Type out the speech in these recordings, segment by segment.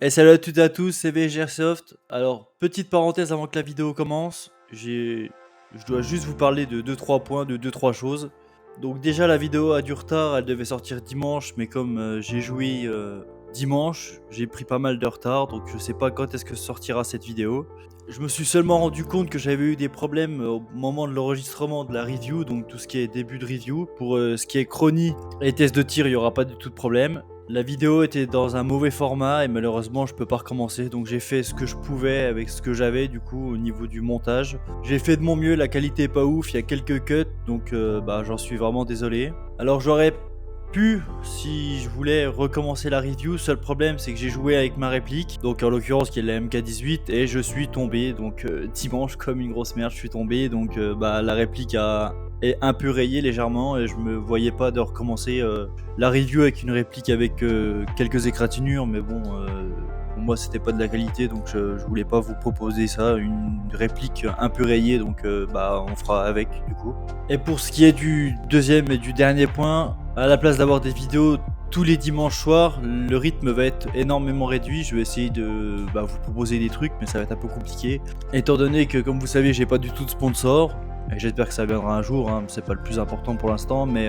Et salut à toutes et à tous, c'est VG Airsoft. Alors, petite parenthèse avant que la vidéo commence, je dois juste vous parler de deux trois points, de deux trois choses. Donc déjà la vidéo a du retard, elle devait sortir dimanche, mais comme j'ai joué dimanche, j'ai pris pas mal de retard, donc je sais pas quand est-ce que sortira cette vidéo. Je me suis seulement rendu compte que j'avais eu des problèmes au moment de l'enregistrement de la review, donc tout ce qui est début de review. Pour ce qui est chronie et test de tir, il n'y aura pas du tout de problème. La vidéo était dans un mauvais format et malheureusement je peux pas recommencer, donc j'ai fait ce que je pouvais avec ce que j'avais du coup au niveau du montage. J'ai fait de mon mieux, la qualité est pas ouf, il y a quelques cuts, donc j'en suis vraiment désolé. Alors j'aurais pu, si je voulais recommencer la review, seul problème c'est que j'ai joué avec ma réplique, donc en l'occurrence qui est la MK18, et je suis tombé, donc dimanche comme une grosse merde je suis tombé, donc la réplique est un peu rayée légèrement et je me voyais pas de recommencer la review avec une réplique avec quelques égratignures, mais bon, pour moi c'était pas de la qualité, donc je voulais pas vous proposer ça, une réplique un peu rayée, donc on fera avec du coup. Et pour ce qui est du deuxième et du dernier point, à la place d'avoir des vidéos tous les dimanches soirs, le rythme va être énormément réduit. Je vais essayer de vous proposer des trucs, mais ça va être un peu compliqué. Étant donné que, comme vous savez, j'ai pas du tout de sponsor. Et j'espère que ça viendra un jour, hein, c'est pas le plus important pour l'instant, mais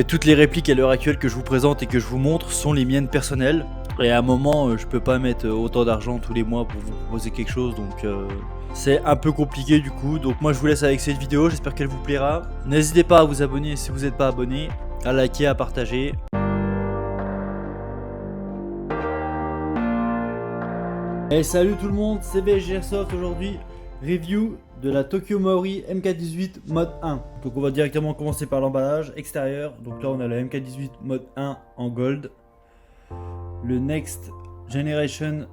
toutes les répliques à l'heure actuelle que je vous présente et que je vous montre sont les miennes personnelles. Et à un moment, je peux pas mettre autant d'argent tous les mois pour vous proposer quelque chose, donc c'est un peu compliqué du coup. Donc moi je vous laisse avec cette vidéo, j'espère qu'elle vous plaira. N'hésitez pas à vous abonner si vous n'êtes pas abonné, à liker, à partager. Et salut tout le monde, c'est VG Airsoft aujourd'hui. Review de la Tokyo Maori MK18 mode 1. Donc on va directement commencer par l'emballage extérieur. Donc là on a la MK18 mode 1 en gold. Le Next Generation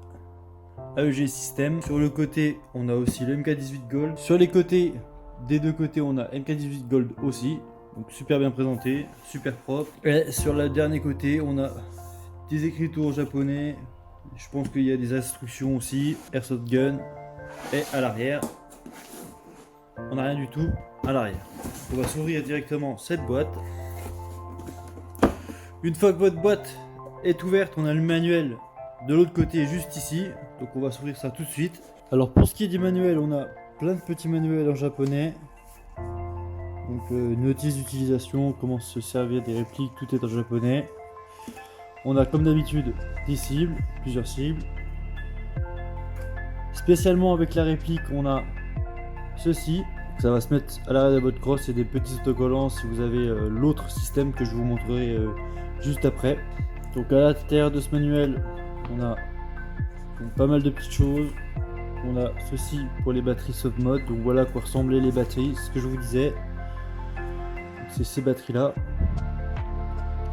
AEG System. Sur le côté on a aussi le MK18 Gold. Sur les côtés, des deux côtés on a MK18 Gold aussi. Donc super bien présenté, super propre. Et sur le dernier côté on a des écritures en japonais. Je pense qu'il y a des instructions aussi, Airsoft Gun. Et à l'arrière, on n'a rien du tout à l'arrière. On va s'ouvrir directement cette boîte. Une fois que votre boîte est ouverte, on a le manuel de l'autre côté juste ici. Donc on va s'ouvrir ça tout de suite. Alors pour ce qui est du manuel, on a plein de petits manuels en japonais. Donc notice d'utilisation, comment se servir des répliques, tout est en japonais. On a comme d'habitude des cibles, plusieurs cibles. Spécialement avec la réplique, on a ceci. Ça va se mettre à l'arrière de votre crosse et des petits autocollants si vous avez l'autre système que je vous montrerai juste après. Donc à l'intérieur de ce manuel, on a pas mal de petites choses. On a ceci pour les batteries soft mode. Donc voilà à quoi ressemblaient les batteries, ce que je vous disais. C'est ces batteries là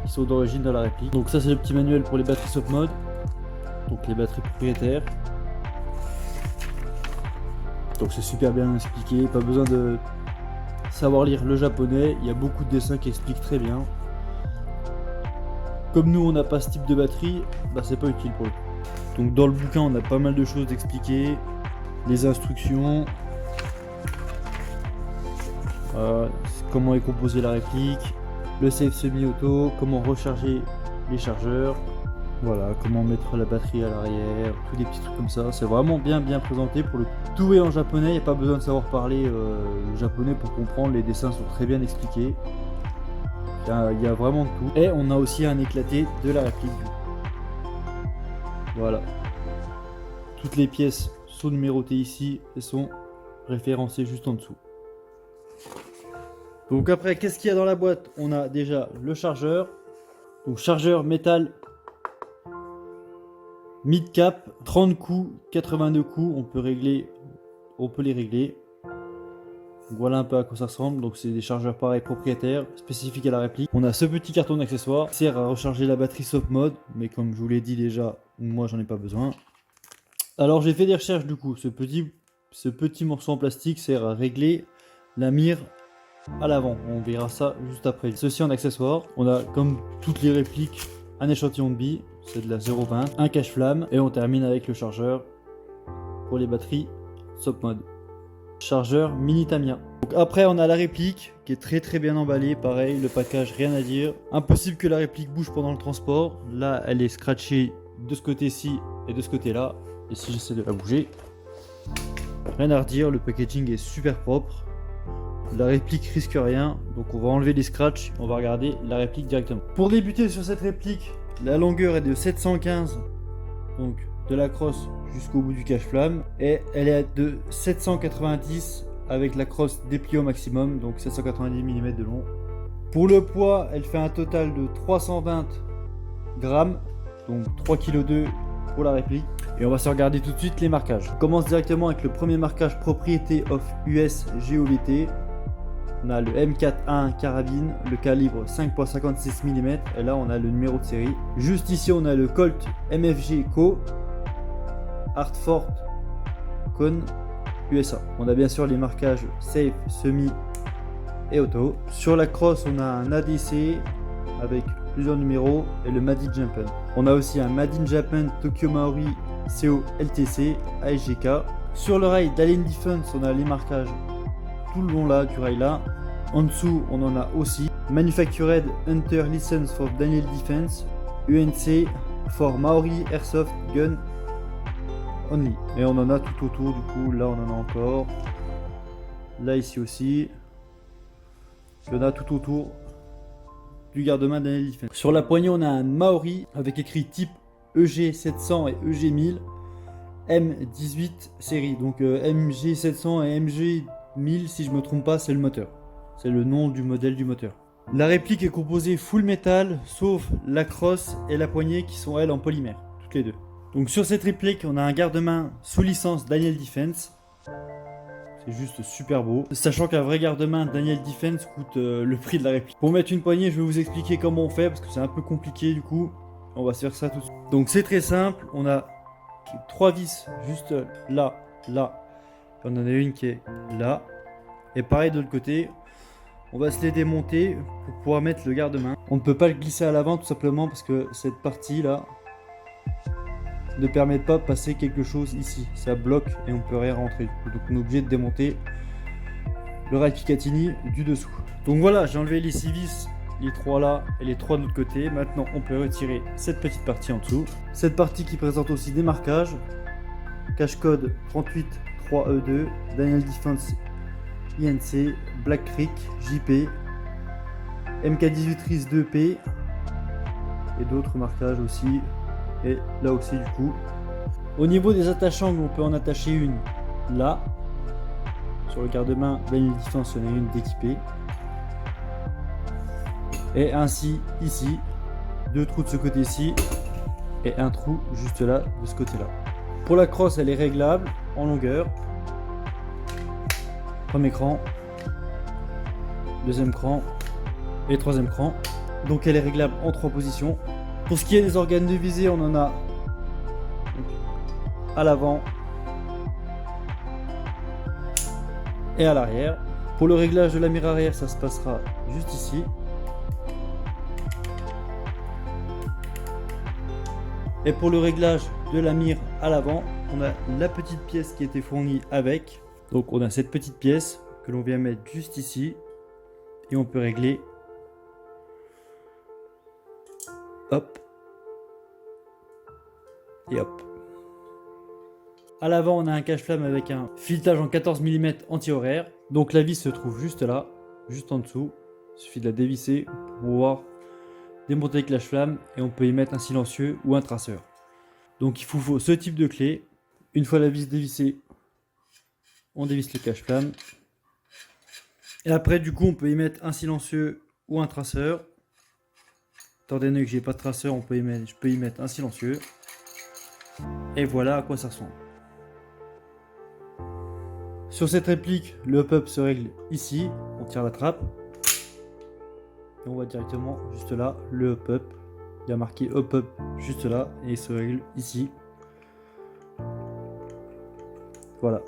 qui sont d'origine dans la réplique. Donc ça c'est le petit manuel pour les batteries soft mode. Donc les batteries propriétaires. Donc c'est super bien expliqué, pas besoin de savoir lire le japonais, il y a beaucoup de dessins qui expliquent très bien. Comme nous on n'a pas ce type de batterie, c'est pas utile pour le coup. Donc dans le bouquin on a pas mal de choses expliquées, les instructions, comment est composée la réplique, le safe semi-auto, comment recharger les chargeurs. Voilà, comment mettre la batterie à l'arrière, tous des petits trucs comme ça. C'est vraiment bien présenté pour le coup. Tout est en japonais, il n'y a pas besoin de savoir parler japonais pour comprendre. Les dessins sont très bien expliqués. Il y a vraiment de tout. Et on a aussi un éclaté de la réplique. Voilà. Toutes les pièces sont numérotées ici et sont référencées juste en dessous. Donc après, qu'est-ce qu'il y a dans la boîte? On a déjà le chargeur. Donc chargeur métal mid cap, 30 coups, 82 coups, on peut les régler. Donc voilà un peu à quoi ça ressemble. Donc c'est des chargeurs pareils propriétaires, spécifiques à la réplique. On a ce petit carton d'accessoires qui sert à recharger la batterie soft mode, mais comme je vous l'ai dit déjà, moi j'en ai pas besoin. Alors j'ai fait des recherches du coup. Ce petit morceau en plastique sert à régler la mire à l'avant. On verra ça juste après. Ceci en accessoire. On a comme toutes les répliques un échantillon de billes, c'est de la 0,20, un cache-flamme et on termine avec le chargeur pour les batteries soft mode. Chargeur mini Tamiya. Donc après on a la réplique qui est très bien emballée, pareil, le package rien à dire. Impossible que la réplique bouge pendant le transport. Là elle est scratchée de ce côté-ci Et de ce côté-là, et si j'essaie de la bouger, rien à redire, le packaging est super propre. La réplique risque rien, donc on va enlever les scratchs, on va regarder la réplique directement. Pour débuter sur cette réplique, la longueur est de 715, donc de la crosse jusqu'au bout du cache-flamme, et elle est de 790 avec la crosse dépliée au maximum, donc 790 mm de long. Pour le poids, elle fait un total de 320 grammes, donc 3,2 kg pour la réplique. Et on va se regarder tout de suite les marquages. On commence directement avec le premier marquage Propriété of US GOVT. On a le M4A1 carabine, le calibre 5,56 mm, et là on a le numéro de série. Juste ici on a le Colt MFG Co. Hartford Con USA. On a bien sûr les marquages Safe, Semi et Auto. Sur la crosse on a un ADC avec plusieurs numéros et le Made in Japan. On a aussi un Made in Japan Tokyo Maori CO LTC ASGK. Sur le rail d'Alien Defense on a les marquages tout le long là du rail là. En dessous on en a aussi Manufactured Hunter License for Daniel Defense UNC for Maori Airsoft Gun Only. Et on en a tout autour du coup, là on en a encore. Là ici aussi. Il y en a tout autour du garde-main Daniel Defense. Sur la poignée on a un Maori avec écrit type EG700 et EG1000 M18 série. Donc MG700 et MG1000 si je me trompe pas c'est le moteur. C'est le nom du modèle du moteur. La réplique est composée full métal sauf la crosse et la poignée qui sont elles en polymère. Toutes les deux. Donc sur cette réplique on a un garde-main sous licence Daniel Defense. C'est juste super beau. Sachant qu'un vrai garde-main Daniel Defense coûte le prix de la réplique. Pour mettre une poignée je vais vous expliquer comment on fait parce que c'est un peu compliqué du coup. On va se faire ça tout de suite. Donc c'est très simple. On a 3 vis juste là, là. On en a une qui est là. Et pareil de l'autre côté. On va se les démonter pour pouvoir mettre le garde-main. On ne peut pas le glisser à l'avant tout simplement parce que cette partie là ne permet pas de passer quelque chose ici. Ça bloque et on peut rien rentrer. Donc on est obligé de démonter le rail Picatinny du dessous. Donc voilà, j'ai enlevé les 6 vis, les 3 là et les 3 de l'autre côté. Maintenant on peut retirer cette petite partie en dessous. Cette partie qui présente aussi des marquages. Cache code 383E2, Daniel Defense INC, Black Creek, JP, MK18 RIS 2P et d'autres marquages aussi. Et là aussi du coup. Au niveau des attache-angles, on peut en attacher une là. Sur le garde-main Daniel Defense, il y en a une d'équipée. Et ainsi ici. 2 trous de ce côté-ci. Et un trou juste là, de ce côté-là. Pour la crosse, elle est réglable en longueur. Premier cran, deuxième cran et troisième cran. Donc elle est réglable en 3 positions. Pour ce qui est des organes de visée, on en a à l'avant et à l'arrière. Pour le réglage de la mire arrière, ça se passera juste ici. Et pour le réglage de la mire à l'avant, on a la petite pièce qui était fournie avec. Donc on a cette petite pièce que l'on vient mettre juste ici et on peut régler. Hop. Et hop. À l'avant on a un cache-flamme avec un filetage en 14 mm anti-horaire. Donc la vis se trouve juste là, juste en dessous. Il suffit de la dévisser pour pouvoir démonter le cache-flamme et on peut y mettre un silencieux ou un traceur. Donc il vous faut ce type de clé. Une fois la vis dévissée, on dévisse le cache-flamme. Et après du coup on peut y mettre un silencieux ou un traceur. Étant donné que j'ai pas de traceur, je peux y mettre un silencieux. Et voilà à quoi ça ressemble. Sur cette réplique, le hop-up se règle ici. On tire la trappe. Et on va directement juste là, le hop-up. Il y a marqué hop-up juste là. Et il se règle ici. Voilà.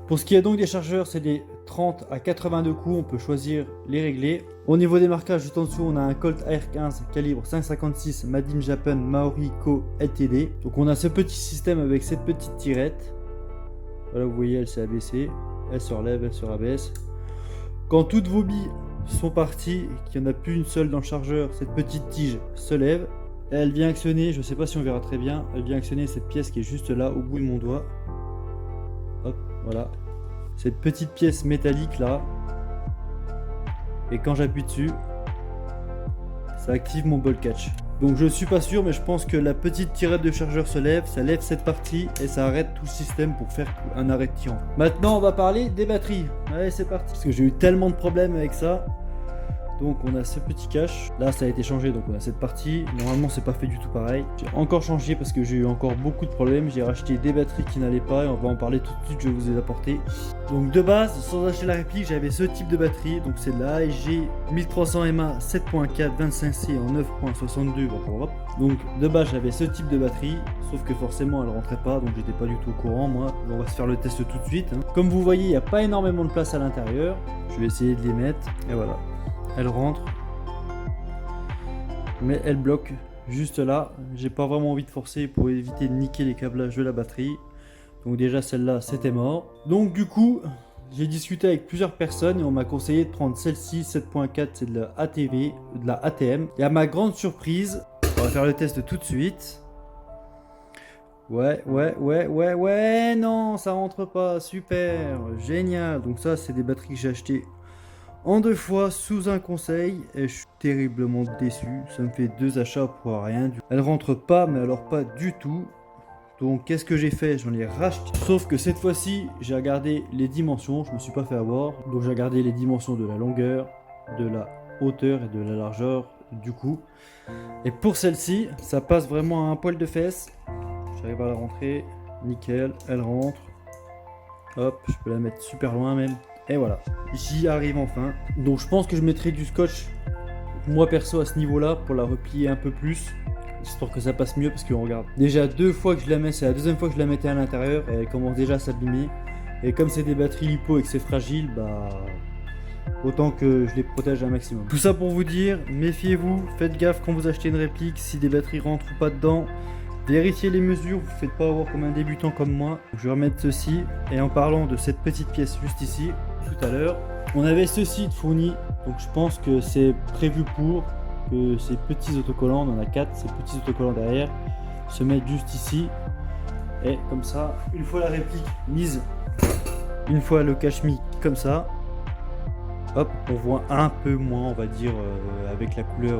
Pour ce qui est donc des chargeurs, c'est des 30 à 82 coups, on peut choisir les régler. Au niveau des marquages, juste en dessous, on a un Colt AR-15 calibre 5,56 Made in Japan Maori Co LTD. Donc on a ce petit système avec cette petite tirette. Voilà, vous voyez, elle s'est abaissée, elle se relève, elle se rabaisse. Quand toutes vos billes sont parties, qu'il n'y en a plus une seule dans le chargeur, cette petite tige se lève. Elle vient actionner, je sais pas si on verra très bien, elle vient actionner cette pièce qui est juste là au bout de mon doigt. Hop, voilà. Cette petite pièce métallique là. Et quand j'appuie dessus, ça active mon ball catch. Donc je suis pas sûr, mais je pense que la petite tirette de chargeur se lève, ça lève cette partie et ça arrête tout le système pour faire un arrêt de tirant. Maintenant on va parler des batteries. Allez, c'est parti. Parce que j'ai eu tellement de problèmes avec ça. Donc on a ce petit cache, là ça a été changé, donc on a cette partie, normalement c'est pas fait du tout pareil. J'ai encore changé parce que j'ai eu encore beaucoup de problèmes, j'ai racheté des batteries qui n'allaient pas et on va en parler tout de suite, je vous ai apporté. Donc de base, sans acheter la réplique, j'avais ce type de batterie, donc c'est la AEG 1300 mAh 7.4 25C en 9.62. Donc de base j'avais ce type de batterie, sauf que forcément elle rentrait pas, donc j'étais pas du tout au courant moi. On va se faire le test tout de suite. Comme vous voyez, il n'y a pas énormément de place à l'intérieur, je vais essayer de les mettre, et voilà. Elle rentre, mais elle bloque juste là. J'ai pas vraiment envie de forcer pour éviter de niquer les câblages de la batterie. Donc déjà celle-là c'était mort. Donc du coup j'ai discuté avec plusieurs personnes et on m'a conseillé de prendre celle-ci 7.4, c'est de la ATV, de la ATM. Et à ma grande surprise, on va faire le test tout de suite. Ouais, non, ça rentre pas, super, génial. Donc ça c'est des batteries que j'ai achetées en 2 fois sous un conseil et je suis terriblement déçu. Ça me fait 2 achats pour rien. Elle rentre pas, mais alors pas du tout. Donc qu'est-ce que j'ai fait? J'en ai racheté. Sauf que cette fois-ci, j'ai regardé les dimensions. Je me suis pas fait avoir. Donc j'ai regardé les dimensions de la longueur, de la hauteur et de la largeur du coup. Et pour celle-ci, ça passe vraiment à un poil de fesse. J'arrive à la rentrer. Nickel, elle rentre. Hop, je peux la mettre super loin même. Et voilà, j'y arrive enfin. Donc je pense que je mettrai du scotch, moi perso à ce niveau-là, pour la replier un peu plus, histoire que ça passe mieux, parce que regarde, déjà 2 fois que je la mets, c'est la 2e fois que je la mettais à l'intérieur, et elle commence déjà à s'abîmer. Et comme c'est des batteries lipo et que c'est fragile, bah autant que je les protège un maximum. Tout ça pour vous dire, méfiez-vous, faites gaffe quand vous achetez une réplique, si des batteries rentrent ou pas dedans. Vérifiez les mesures, vous ne faites pas avoir comme un débutant comme moi. Je vais remettre ceci, et en parlant de cette petite pièce juste ici, tout à l'heure, on avait ceci de fourni, donc je pense que c'est prévu pour que ces petits autocollants, on en a 4, ces petits autocollants derrière, se mettent juste ici, et comme ça, une fois la réplique mise, une fois le cache mis comme ça, hop, on voit un peu moins, on va dire, avec la couleur,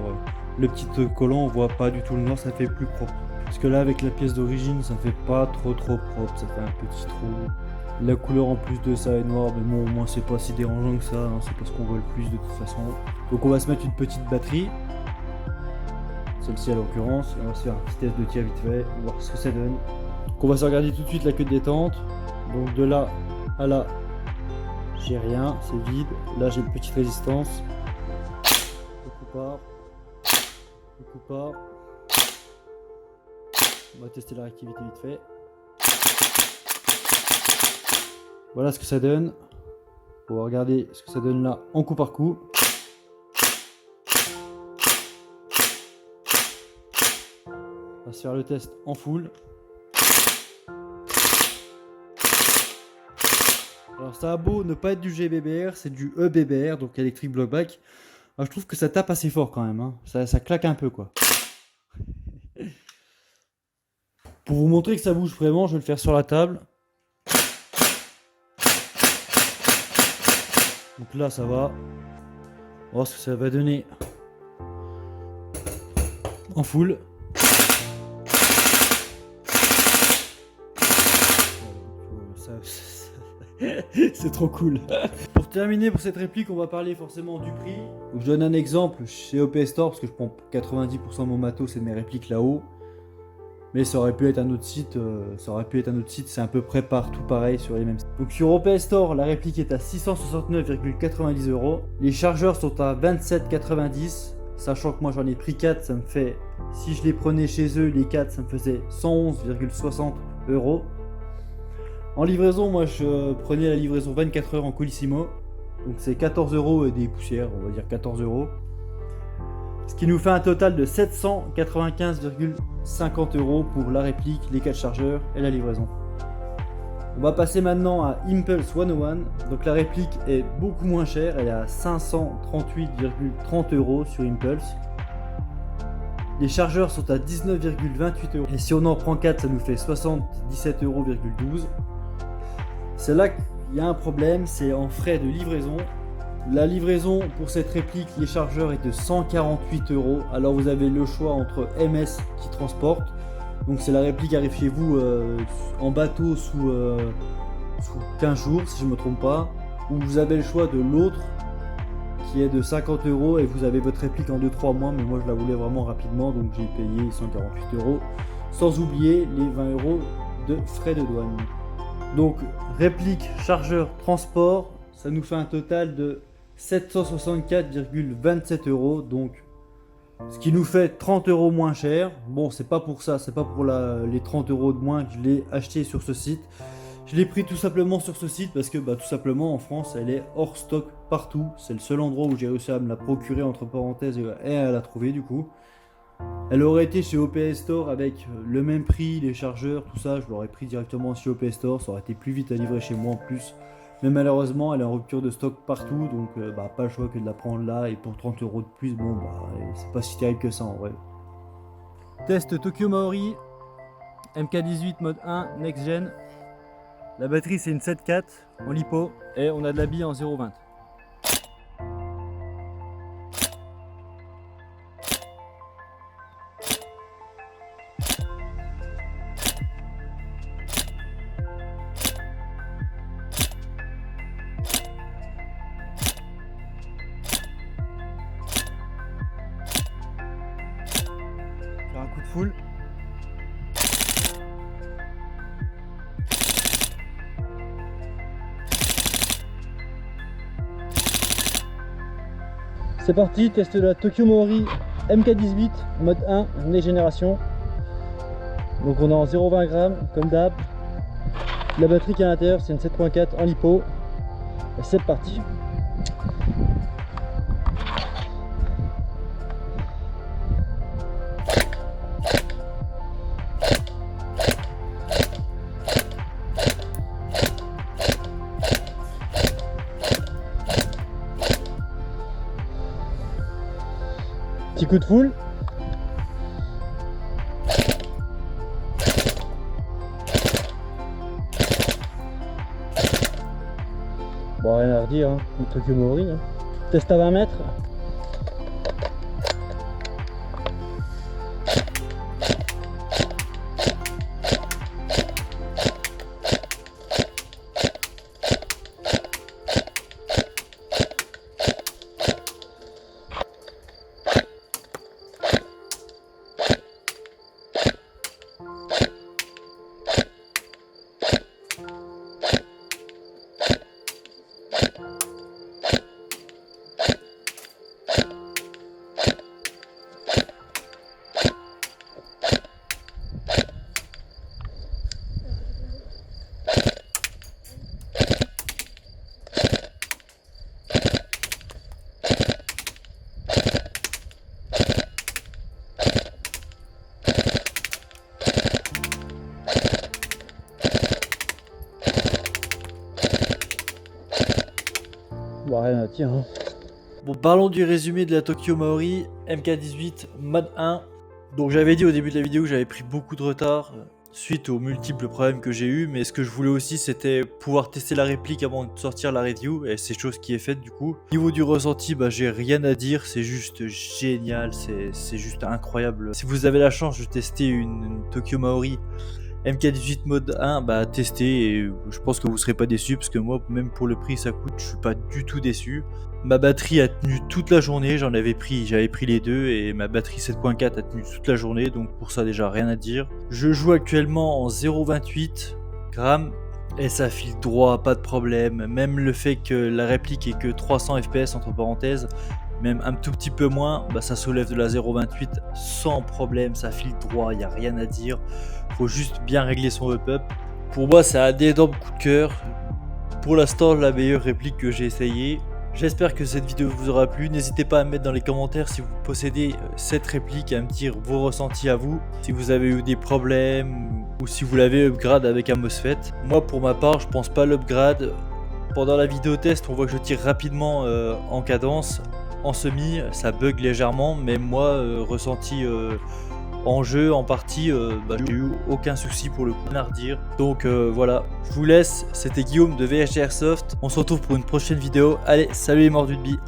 le petit collant, on voit pas du tout le noir, ça fait plus propre. Parce que là, avec la pièce d'origine, ça fait pas trop propre, ça fait un petit trou. La couleur en plus de ça est noire, mais bon, au moins c'est pas si dérangeant que ça, hein, c'est pas ce qu'on voit le plus de toute façon. Donc on va se mettre une petite batterie, celle-ci à l'occurrence, et on va se faire un petit test de tir vite fait, voir ce que ça donne. Donc on va se regarder tout de suite la queue de détente. Donc de là à là, j'ai rien, c'est vide. Là j'ai une petite résistance. Le coup part. On va tester la réactivité vite fait. Voilà ce que ça donne. On va regarder ce que ça donne là en coup par coup. On va se faire le test en full. Alors ça a beau ne pas être du GBBR, c'est du EBBR, donc Electric Block Back. Alors, je trouve que ça tape assez fort quand même, hein. Ça claque un peu quoi. Pour vous montrer que ça bouge vraiment, je vais le faire sur la table. Donc là ça va. On va voir ce que ça va donner en full. C'est trop cool. Pour terminer pour cette réplique, on va parler forcément du prix. Donc, je donne un exemple chez OP Store parce que je prends 90% de mon matos et de mes répliques là-haut. Mais ça aurait pu être un autre site, c'est à peu près partout pareil sur les mêmes sites. Donc sur OP Store, la réplique est à 669,90 €. Les chargeurs sont à 27,90 €, sachant que moi j'en ai pris 4, ça me fait, si je les prenais chez eux, les 4, ça me faisait 111,60 €. En livraison, moi je prenais la livraison 24 heures en Colissimo, donc c'est 14 € et des poussières, on va dire 14 €. Ce qui nous fait un total de 795,50 € pour la réplique, les 4 chargeurs et la livraison. On va passer maintenant à Impulse 101. Donc la réplique est beaucoup moins chère, elle est à 538,30 € sur Impulse. Les chargeurs sont à 19,28 €. Et si on en prend 4, ça nous fait 77,12 €. C'est là qu'il y a un problème, c'est en frais de livraison. La livraison pour cette réplique, les chargeurs, est de 148 €. Alors vous avez le choix entre MS qui transporte. Donc c'est la réplique qui arrive chez vous en bateau sous 15 jours si je ne me trompe pas. Ou vous avez le choix de l'autre qui est de 50 € et vous avez votre réplique en 2-3 mois, mais moi je la voulais vraiment rapidement, donc j'ai payé 148 €, sans oublier les 20 € de frais de douane. Donc réplique, chargeur, transport, ça nous fait un total de 764,27 €, donc ce qui nous fait 30 € moins cher. Bon, c'est pas pour ça, c'est pas pour les 30 € de moins que je l'ai acheté sur ce site. Je l'ai pris tout simplement sur ce site parce que tout simplement en France elle est hors stock partout. C'est le seul endroit où j'ai réussi à me la procurer entre parenthèses et à la trouver du coup. Elle aurait été chez OPS Store avec le même prix, les chargeurs, tout ça. Je l'aurais pris directement chez OPS Store, ça aurait été plus vite à livrer chez moi en plus. Mais malheureusement elle est en rupture de stock partout, donc pas le choix que de la prendre là. Et pour 30 € de plus, bon c'est pas si terrible que ça en vrai. Test Tokyo Maori MK18 mode 1 Next Gen. La batterie c'est une 7.4 en lipo et on a de la bille en 0.20. Faire un coup de full. C'est parti, test de la Tokyo Maori MK18 mode 1 Next Génération. Donc on est en 0,20 g comme d'hab. La batterie qui est à l'intérieur c'est une 7.4 en lipo. Et c'est parti. Petit coup de full. Bon, rien à redire, hein. Le Tokyo Maori. Hein. Test à 20 mètres. Bon, rien à dire. Hein. Bon, parlons du résumé de la Tokyo Maori MK18 mode 1. Donc j'avais dit au début de la vidéo que j'avais pris beaucoup de retard suite aux multiples problèmes que j'ai eu, mais ce que je voulais aussi c'était pouvoir tester la réplique avant de sortir la review, et c'est chose qui est faite du coup. Au niveau du ressenti, j'ai rien à dire, c'est juste génial, c'est juste incroyable. Si vous avez la chance de tester une Tokyo Maori MK18 mode 1, testez, et je pense que vous serez pas déçus, parce que moi même pour le prix ça coûte, je suis pas du tout déçu. Ma batterie a tenu toute la journée, j'avais pris les deux, et ma batterie 7.4 a tenu toute la journée, donc pour ça déjà rien à dire. Je joue actuellement en 0,28 g et ça file droit, pas de problème. Même le fait que la réplique est que 300 fps entre parenthèses, même un tout petit peu moins, ça soulève de la 0,28 sans problème, ça file droit, il n'y a rien à dire. Faut juste bien régler son up-up. Pour moi c'est un énorme coup de cœur. Pour l'instant la meilleure réplique que j'ai essayé. J'espère que cette vidéo vous aura plu. N'hésitez pas à mettre dans les commentaires si vous possédez cette réplique, à me dire vos ressentis à vous, si vous avez eu des problèmes ou si vous l'avez upgrade avec un MOSFET. Moi pour ma part je pense pas l'upgrade. Pendant la vidéo test on voit que je tire rapidement en cadence. en semi, ça bug légèrement, mais moi, ressenti en jeu, en partie, j'ai eu aucun souci pour le coup, à redire. Donc voilà, je vous laisse, c'était Guillaume de VHG Airsoft. On se retrouve pour une prochaine vidéo. Allez, salut les mordus de billes.